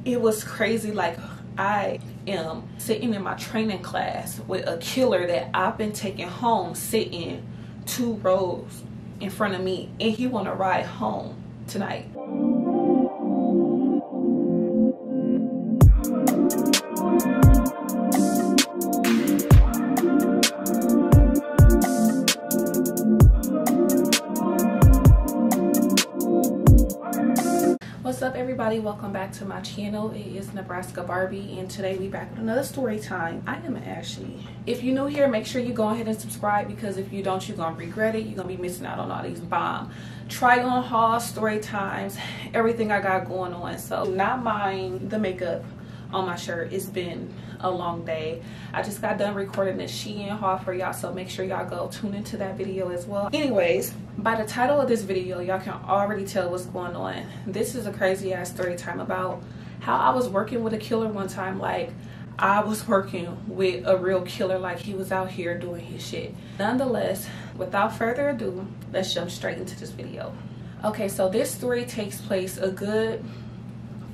it was crazy. Like, I am sitting in my training class with a killer that I've been taking home, sitting 2 rows in front of me, and he want to ride home tonight. What's up, everybody? Welcome back to my channel. It is Nebraska Barbie, and today we back with another story time. I am Ashley. If you're new here, make sure you go ahead and subscribe, because if you don't, you're gonna regret it. You're gonna be missing out on all these bomb try on hauls, story times, everything I got going on. So not mind the makeup on my shirt. It's been a long day. I just got done recording this Shein haul for y'all, so make sure y'all go tune into that video as well. Anyways, by the title of this video, y'all can already tell what's going on. This is a crazy ass story time about how I was working with a killer one time. Like, I was working with a real killer, like he was out here doing his shit. Nonetheless, without further ado, let's jump straight into this video. Okay, so this story takes place a good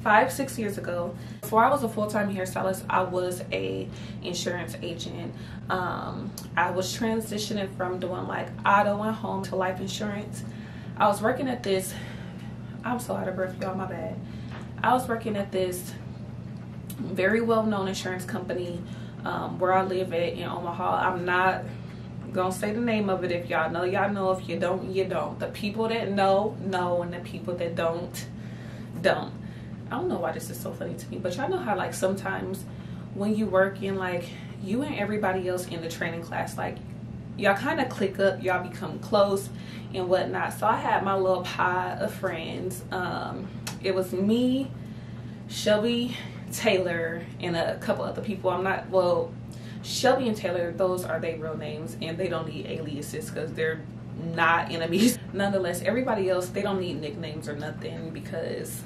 5-6 years ago. Before I was a full-time hairstylist, I was a insurance agent. I was transitioning from doing like auto and home to life insurance. I was working at this, I'm so out of breath, y'all, my bad. I was working at this very well-known insurance company where I live at in Omaha. I'm not gonna say the name of it. If y'all know, y'all know. If you don't, you don't. The people that know, and the people that don't. I don't know why this is so funny to me, but y'all know how like sometimes when you work in, like, you and everybody else in the training class, like, y'all kind of click up, y'all become close and whatnot. So I had my little pod of friends. It was me, Shelby, Taylor, and a couple other people. Shelby and Taylor, those are their real names, and they don't need aliases because they're not enemies. Nonetheless, everybody else, they don't need nicknames or nothing because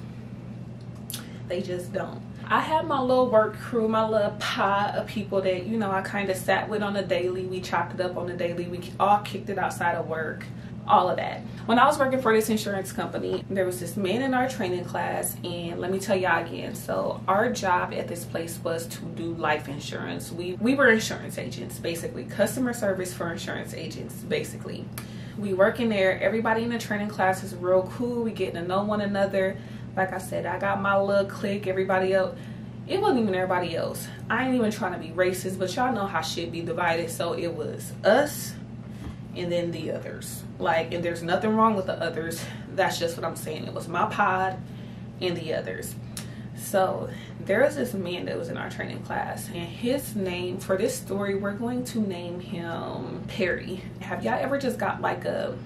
they just don't. I had my little work crew, my little pod of people that, you know, I kind of sat with on a daily. We chopped it up on a daily. We all kicked it outside of work, all of that. When I was working for this insurance company, there was this man in our training class, and let me tell y'all again, so our job at this place was to do life insurance. We were insurance agents, basically, customer service for insurance agents, basically. We work in there. Everybody in the training class is real cool. We getting to know one another. Like I said, I got my little clique. Everybody else, it wasn't even everybody else. I ain't even trying to be racist, but y'all know how shit be divided. So it was us and then the others. Like, and there's nothing wrong with the others. That's just what I'm saying. It was my pod and the others. So there was this man that was in our training class, and his name, for this story, we're going to name him Perry. Have y'all ever just got like a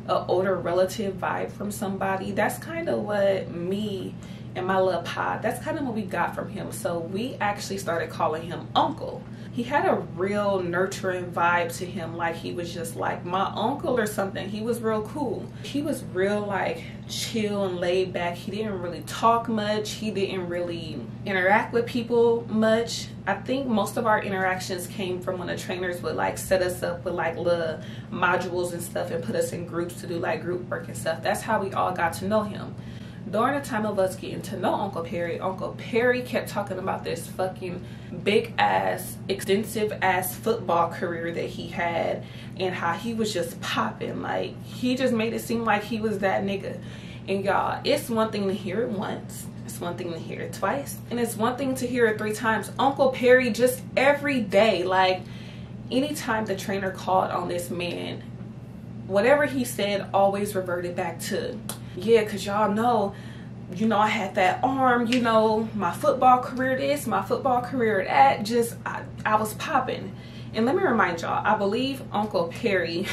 older relative vibe from somebody? That's kind of what me and my little pod, that's kind of what we got from him. So we actually started calling him Uncle. He had a real nurturing vibe to him, like he was just like my uncle or something. He was real cool. He was real like chill and laid back. He didn't really talk much. He didn't really interact with people much. I think most of our interactions came from when the trainers would like set us up with like little modules and stuff and put us in groups to do like group work and stuff. That's how we all got to know him. During the time of us getting to know Uncle Perry kept talking about this fucking big ass, extensive ass football career that he had, and how he was just popping. Like, he just made it seem like he was that nigga. And y'all, it's one thing to hear it once, it's one thing to hear it twice, and it's one thing to hear it 3 times. Uncle Perry, just every day, like anytime the trainer called on this man, whatever he said always reverted back to, yeah, because y'all know, you know, I had that arm, you know, my football career this, my football career that, just, I was popping. And let me remind y'all, I believe Uncle Perry,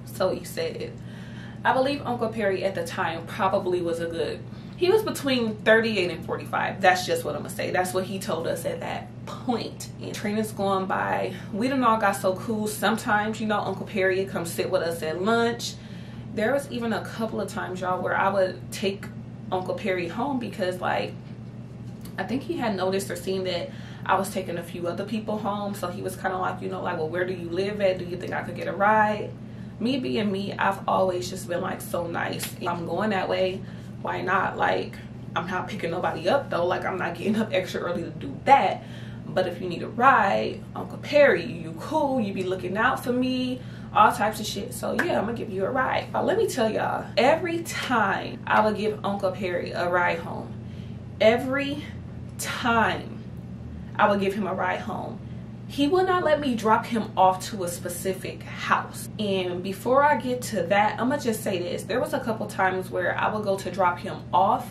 so he said, I believe Uncle Perry at the time probably was he was between 38 and 45. That's just what I'm gonna say. That's what he told us at that point. And training's going by, we done all got so cool. Sometimes, you know, Uncle Perry would come sit with us at lunch. There was even a couple of times, y'all, where I would take Uncle Perry home because, like, I think he had noticed or seen that I was taking a few other people home. So he was kind of like, you know, like, well, where do you live at? Do you think I could get a ride? Me being me, I've always just been, like, so nice. If I'm going that way, why not? Like, I'm not picking nobody up though. Like, I'm not getting up extra early to do that. But if you need a ride, Uncle Perry, you cool, you be looking out for me, all types of shit. So yeah, I'm gonna give you a ride. Let me tell y'all, every time I would give Uncle Perry a ride home, every time I would give him a ride home, he would not let me drop him off to a specific house. And before I get to that, I'm gonna just say this. There was a couple times where I would go to drop him off,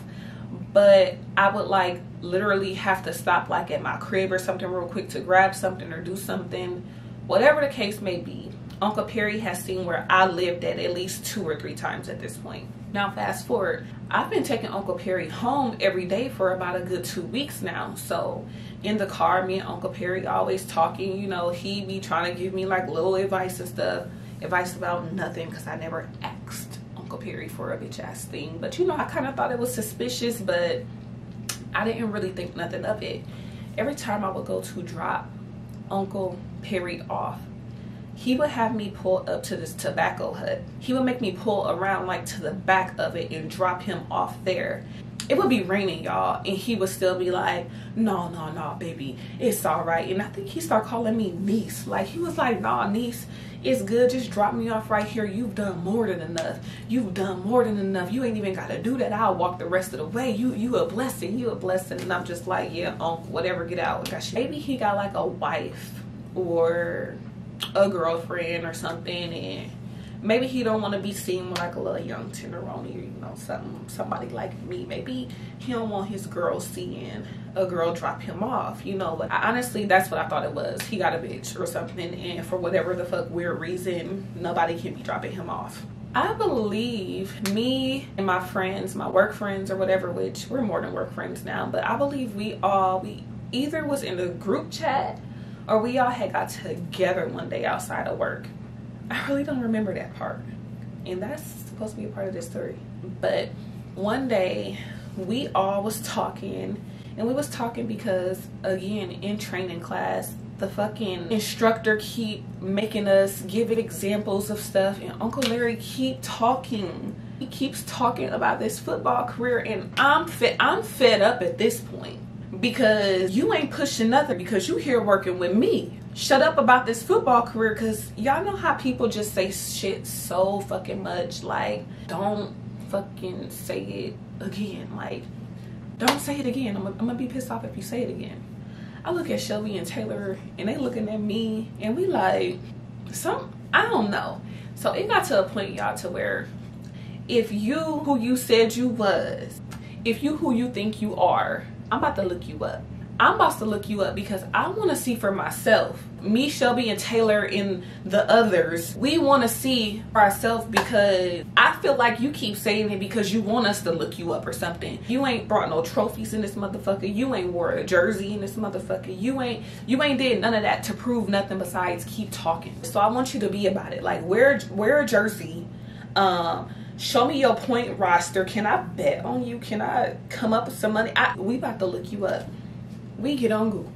but I would like literally have to stop like at my crib or something real quick to grab something or do something. Whatever the case may be, Uncle Perry has seen where I lived at least 2 or 3 times at this point. Now fast forward, I've been taking Uncle Perry home every day for about a good 2 weeks now. So in the car, me and Uncle Perry always talking, you know, he be trying to give me like little advice and stuff. Advice about nothing, because I never asked Uncle Perry for a bitch ass thing. But you know, I kind of thought it was suspicious, but I didn't really think nothing of it. Every time I would go to drop Uncle Perry off, he would have me pull up to this tobacco hut. He would make me pull around like to the back of it and drop him off there. It would be raining, y'all, and he would still be like, no, baby, it's all right. And I think he started calling me niece. Like, he was like, nah, niece, it's good, just drop me off right here. You've done more than enough. You've done more than enough. You ain't even got to do that. I'll walk the rest of the way. You a blessing. You a blessing. And I'm just like, yeah, uncle, whatever, get out. Maybe he got like a wife or a girlfriend or something, and maybe he don't want to be seen like a little young tenderoni, you know, somebody like me. Maybe he don't want his girl seeing a girl drop him off, you know. But honestly, that's what I thought it was. He got a bitch or something, and for whatever the fuck weird reason, nobody can be dropping him off. I believe me and my friends, my work friends or whatever, which we're more than work friends now, but I believe we either was in a group chat or we all had got together one day outside of work. I really don't remember that part, and that's supposed to be a part of this story. But one day we all was talking, and we was talking because, again, in training class, the fucking instructor keep making us give examples of stuff, and Uncle Larry keep talking. He keeps talking about this football career, and I'm fed up at this point, because you ain't pushing nothing, because you here working with me. Shut up about this football career, because y'all know how people just say shit so fucking much. Like, don't fucking say it again. Like, don't say it again. I'm gonna be pissed off if you say it again. I look at Shelby and Taylor, and they looking at me, and we like, I don't know. So it got to a point, y'all, to where if you who you said you was, if you who you think you are, I'm about to look you up. I'm about to look you up, because I want to see for myself. Me, Shelby, and Taylor, and the others, we want to see for ourselves, because I feel like you keep saying it because you want us to look you up or something. You ain't brought no trophies in this motherfucker. You ain't wore a jersey in this motherfucker. You ain't did none of that to prove nothing besides keep talking. So I want you to be about it. Like, wear a jersey. Show me your point roster. Can I bet on you? Can I come up with some money? We about to look you up. We get on Google.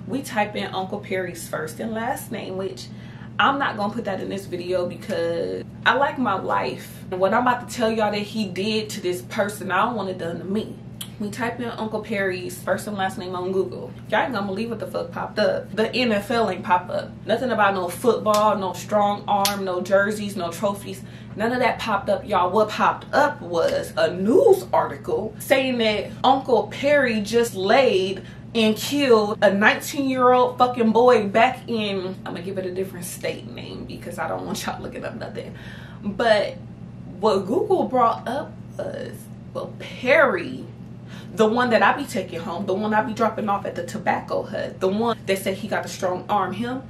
We type in Uncle Perry's first and last name, which I'm not gonna put that in this video because I like my life. And what I'm about to tell y'all that he did to this person, I don't want it done to me. We type in Uncle Perry's first and last name on Google. Y'all ain't gonna believe what the fuck popped up. The NFL ain't pop up. Nothing about no football, no strong arm, no jerseys, no trophies. None of that popped up, y'all. What popped up was a news article saying that Uncle Perry just laid and killed a 19-year-old fucking boy back in, I'm gonna give it a different state name because I don't want y'all looking up nothing. But what Google brought up was, well, Perry, the one that I be taking home, the one I be dropping off at the tobacco hut, the one that said he got a strong arm, him,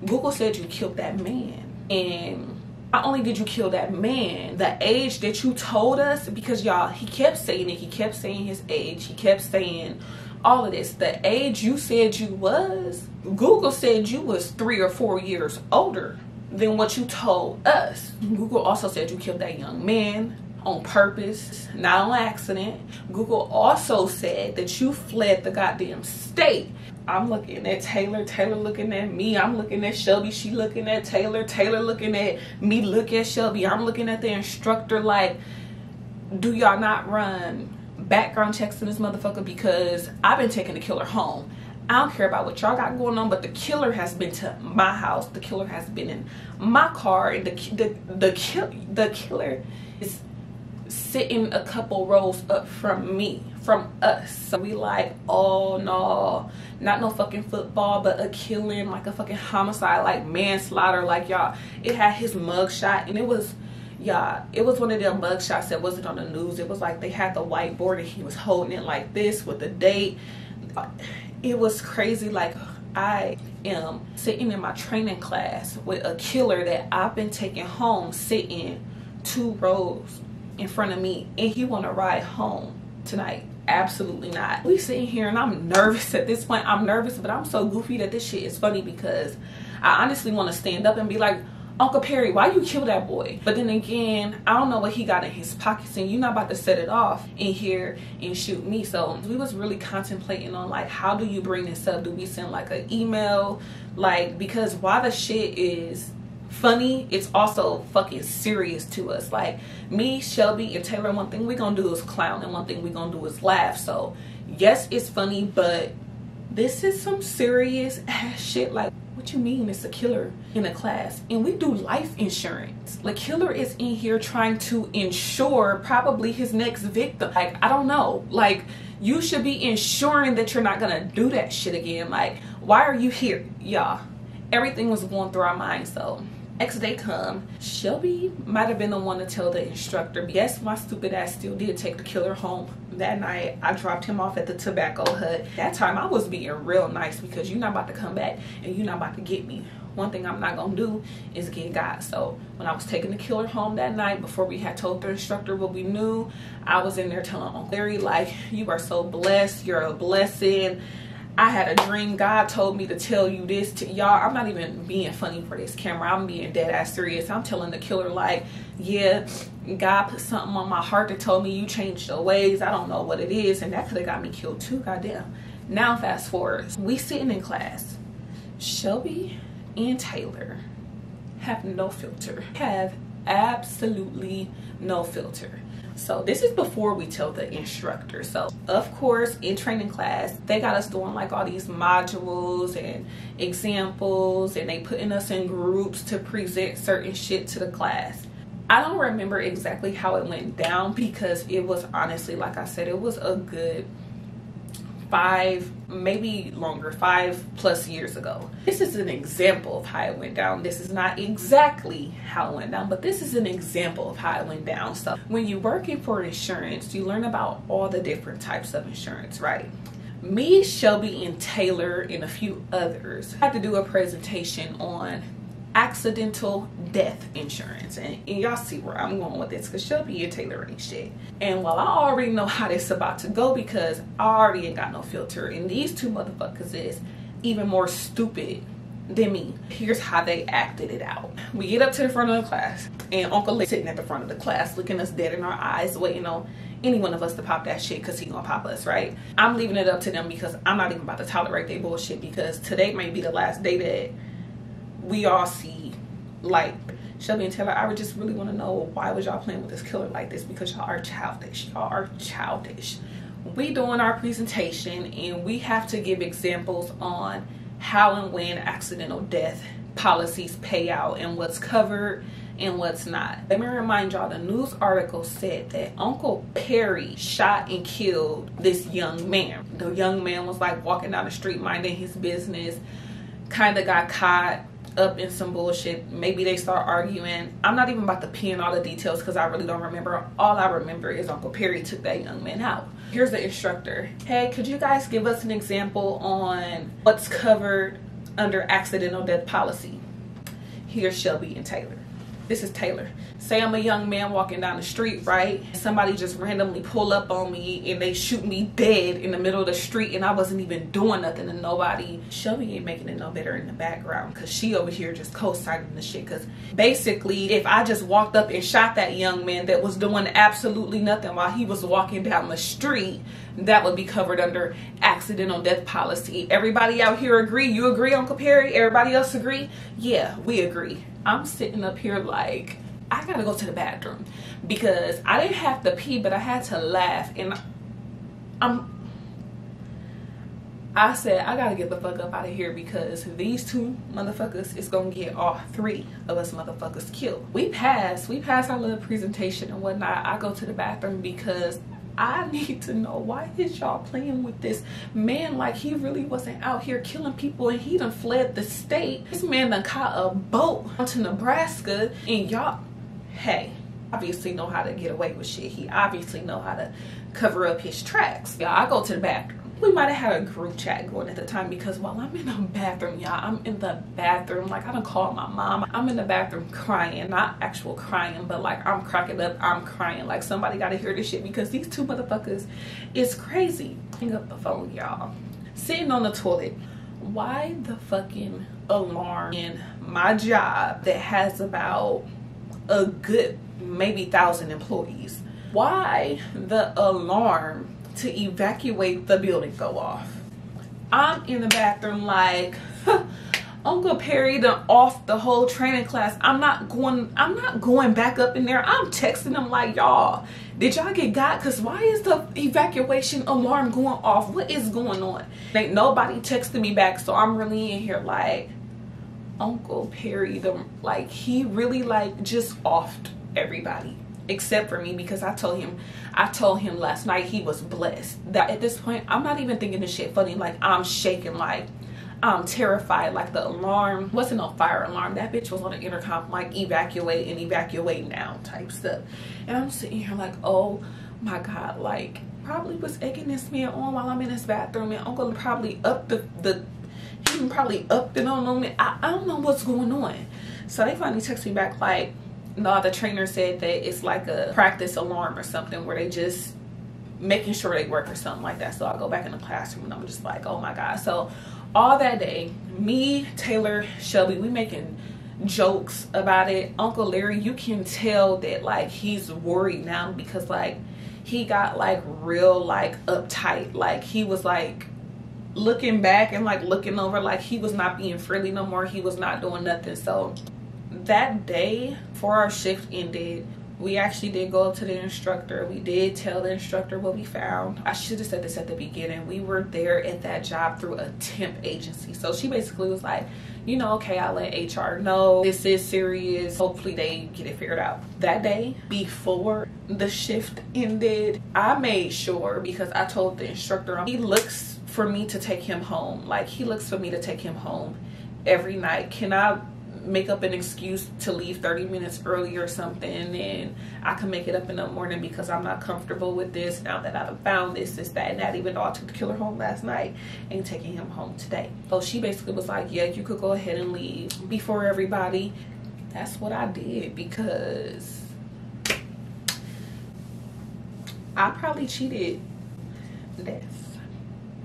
Google said you killed that man. And not only did you kill that man, the age that you told us, because y'all, he kept saying it, he kept saying his age, he kept saying all of this. The age you said you was, Google said you was 3 or 4 years older than what you told us. Google also said you killed that young man on purpose, not on accident. Google also said that you fled the goddamn state. I'm looking at Taylor, Taylor looking at me, I'm looking at Shelby, she looking at Taylor, Taylor looking at me, look at Shelby, I'm looking at the instructor like, do y'all not run background checks in this motherfucker because I've been taking the killer home. I don't care about what y'all got going on, but the killer has been to my house. The killer has been in my car, and the killer is sitting a couple rows up from me, from us. So we like, oh no, not no fucking football, but a killing, like a fucking homicide, like manslaughter. Like, y'all, it had his mugshot, and it was, yeah, it was one of them mugshots that wasn't on the news. It was like they had the whiteboard and he was holding it like this with the date. It was crazy. Like, I am sitting in my training class with a killer that I've been taking home, sitting 2 rows in front of me, and he want to ride home tonight. Absolutely not. We sitting here and I'm nervous at this point. I'm nervous, but I'm so goofy that this shit is funny because I honestly want to stand up and be like, Uncle Perry, why you kill that boy? But then again, I don't know what he got in his pockets, and you're not about to set it off in here and shoot me. So we was really contemplating on, like, how do you bring this up? Do we send like an email? Like, because while the shit is funny, it's also fucking serious to us. Like, me, Shelby, and Taylor, one thing we gonna do is clown, and one thing we gonna do is laugh. So yes, it's funny, but this is some serious ass shit. Like, what you mean it's a killer in a class? And we do life insurance. Like, killer is in here trying to insure probably his next victim. Like, I don't know. Like, you should be ensuring that you're not gonna do that shit again. Like, why are you here? Y'all, everything was going through our minds. So next day come, Shelby might have been the one to tell the instructor. Yes, my stupid ass still did take the killer home that night. I dropped him off at the tobacco hut. That time I was being real nice because you're not about to come back and you're not about to get me. One thing I'm not gonna do is get got. So when I was taking the killer home that night, before we had told the instructor what we knew, I was in there telling Uncle Larry, like, you are so blessed, you're a blessing. I had a dream. God told me to tell you this. To y'all, I'm not even being funny for this camera. I'm being dead ass serious. I'm telling the killer, like, yeah, God put something on my heart that told me you changed your ways. I don't know what it is, and that could have got me killed too. Goddamn. Now fast forward, we sitting in class. Shelby and Taylor have no filter. Have absolutely no filter. So this is before we tell the instructor. So of course, in training class, they got us doing like all these modules and examples, and they putting us in groups to present certain shit to the class. I don't remember exactly how it went down because it was honestly, like I said, it was a good 5, maybe longer, 5+ years ago. This is an example of how it went down. This is not exactly how it went down, but this is an example of how it went down. So when you're working for insurance, you learn about all the different types of insurance, right? Me, Shelby, and Taylor, and a few others had to do a presentation on accidental death insurance, and y'all see where I'm going with this because Shelby and Taylor ain't shit. And while I already know how this about to go because I already ain't got no filter, and these two motherfuckers is even more stupid than me, here's how they acted it out. We get up to the front of the class, and Uncle Lee sitting at the front of the class looking us dead in our eyes, waiting on any one of us to pop that shit because he gonna pop us, right? I'm leaving it up to them because I'm not even about to tolerate their bullshit, because today may be the last day that we all see, like, Shelby and Taylor, I would just really want to know, why was y'all playing with this killer like this? Because y'all are childish. Y'all are childish. We doing our presentation, and we have to give examples on how and when accidental death policies pay out and what's covered and what's not. Let me remind y'all, the news article said that Uncle Perry shot and killed this young man. The young man was like walking down the street minding his business, kind of got caught up in some bullshit. Maybe they start arguing. I'm not even about to pin all the details because I really don't remember. All I remember is Uncle Perry took that young man out. Here's the instructor. Hey, could you guys give us an example on what's covered under accidental death policy? Here's Shelby and Taylor. This is Taylor. Say I'm a young man walking down the street, right? Somebody just randomly pull up on me and they shoot me dead in the middle of the street, and I wasn't even doing nothing to nobody. Shelby ain't making it no better in the background because she over here just co-signing the shit. Because basically, if I just walked up and shot that young man that was doing absolutely nothing while he was walking down the street, that would be covered under accidental death policy. Everybody out here agree? You agree, Uncle Perry? Everybody else agree? Yeah, we agree. I'm sitting up here like, I gotta go to the bathroom because I didn't have to pee, but I had to laugh. And I said, I gotta get the fuck up out of here because these two motherfuckers is gonna get all three of us motherfuckers killed. We pass our little presentation and whatnot. I go to the bathroom because I need to know, why is y'all playing with this man like he really wasn't out here killing people and he done fled the state? This man done caught a boat to Nebraska and y'all, hey, obviously know how to get away with shit. He obviously know how to cover up his tracks. Y'all, I go to the bathroom. We might have had a group chat going at the time because while I'm in the bathroom, y'all, I'm in the bathroom, like I done called my mom. I'm in the bathroom crying, not actual crying, but like I'm cracking up, I'm crying. Like somebody gotta hear this shit because these two motherfuckers is crazy. Hang up the phone, y'all. Sitting on the toilet. Why the fucking alarm in my job that has about a good maybe 1,000 employees? Why the alarm to evacuate the building go off? I'm in the bathroom like, Uncle Perry done off the whole training class. I'm not going back up in there. I'm texting them like, y'all, did y'all get got? Cause why is the evacuation alarm going off? What is going on? Ain't nobody texting me back, so I'm really in here like, Uncle Perry, like he really like just offed everybody except for me because I told him last night he was blessed. That at this point I'm not even thinking this shit funny. Like I'm shaking, like I'm terrified. Like the alarm wasn't no fire alarm, that bitch was on the intercom like evacuate and evacuate now type stuff. And I'm sitting here like, oh my god, like probably was egging this man on while I'm in his bathroom, and Uncle probably upped he probably upped it on me. I don't know what's going on. So they finally text me back like, no, the trainer said that it's like a practice alarm or something where they just making sure they work or something like that. So I go back in the classroom and I'm just like, oh my god. So all that day, me, Taylor, Shelby, we making jokes about it. Uncle Larry, you can tell that like he's worried now because like he got like real like uptight. Like he was like looking back and like looking over, like he was not being friendly no more. He was not doing nothing. So that day before our shift ended, we actually did go up to the instructor. We did tell the instructor what we found. I should have said this at the beginning. We were there at that job through a temp agency. So she basically was like, you know, okay, I'll let HR know this is serious. Hopefully they get it figured out. That day before the shift ended, I made sure, because I told the instructor, he looks for me to take him home. Like he looks for me to take him home every night. Can I make up an excuse to leave 30 minutes early or something, and I can make it up in the morning because I'm not comfortable with this now that I've found this, that, and that. Even though I took the killer home last night and taking him home today. So she basically was like, yeah, you could go ahead and leave before everybody. That's what I did because I probably cheated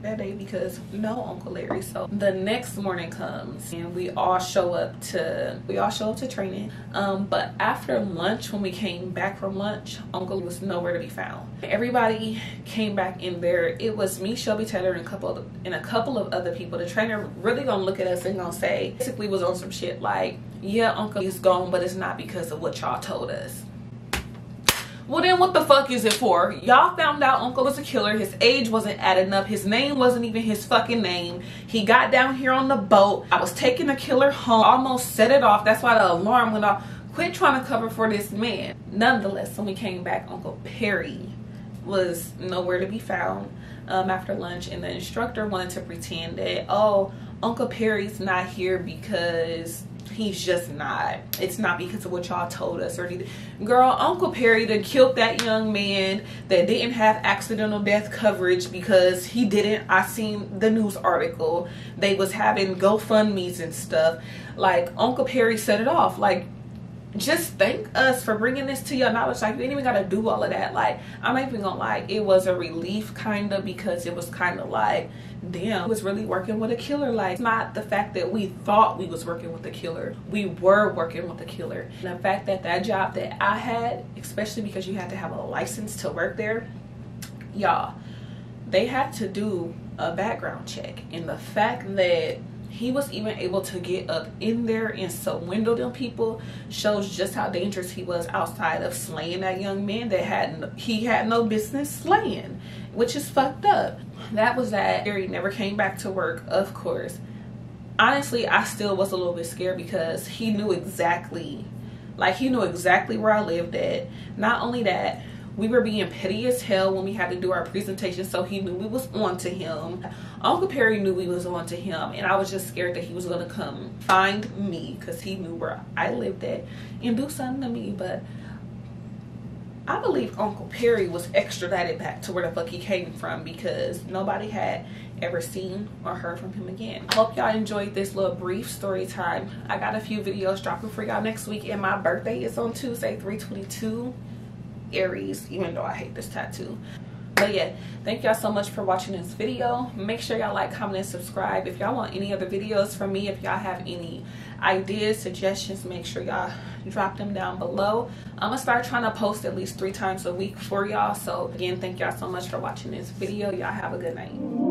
that day because no Uncle Larry. So the next morning comes and we all show up to training, but after lunch, when we came back from lunch, Uncle was nowhere to be found. Everybody came back in there. It was me, Shelby, Taylor, and a couple of other people. The trainer really gonna look at us and gonna say, basically was on some shit like, yeah, Uncle is gone, but it's not because of what y'all told us. Well, then what the fuck is it for? Y'all found out Uncle was a killer. His age wasn't adding up. His name wasn't even his fucking name. He got down here on the boat. I was taking the killer home. Almost set it off. That's why the alarm went off. Quit trying to cover for this man. Nonetheless, when we came back, Uncle Perry was nowhere to be found after lunch. And the instructor wanted to pretend that, oh, Uncle Perry's not here because he's just not. It's not because of what y'all told us or anything. Girl, Uncle Perry done killed that young man that didn't have accidental death coverage because he didn't. I seen the news article. They was having GoFundMes and stuff. Like, Uncle Perry set it off. Like, just thank us for bringing this to your knowledge. Like, you ain't even gotta do all of that. Like, I'm not even gonna lie, it was a relief kind of, because it was kind of like, damn, I was really working with a killer. Like, it's not the fact that we thought we was working with a killer. We were working with a killer. And the fact that that job that I had, especially because you had to have a license to work there, y'all, they had to do a background check. And the fact that he was even able to get up in there and swindle them people. Shows just how dangerous he was outside of slaying that young man that he had no business slaying, which is fucked up. That was that. He never came back to work, of course. Honestly, I still was a little bit scared because he knew exactly, like, he knew exactly where I lived at. Not only that, we were being petty as hell when we had to do our presentation, so he knew we was on to him. Uncle Perry knew we was on to him, and I was just scared that he was going to come find me because he knew where I lived at and do something to me. But I believe Uncle Perry was extradited back to where the fuck he came from, because nobody had ever seen or heard from him again. I hope y'all enjoyed this little brief story time. I got a few videos dropping for y'all next week, and my birthday is on Tuesday, 3/22 Aries, even though I hate this tattoo. But yeah, thank y'all so much for watching this video. Make sure y'all like, comment, and subscribe. If y'all want any other videos from me, if y'all have any ideas, suggestions, make sure y'all drop them down below. I'm gonna start trying to post at least 3 times a week for y'all. So again, thank y'all so much for watching this video. Y'all have a good night.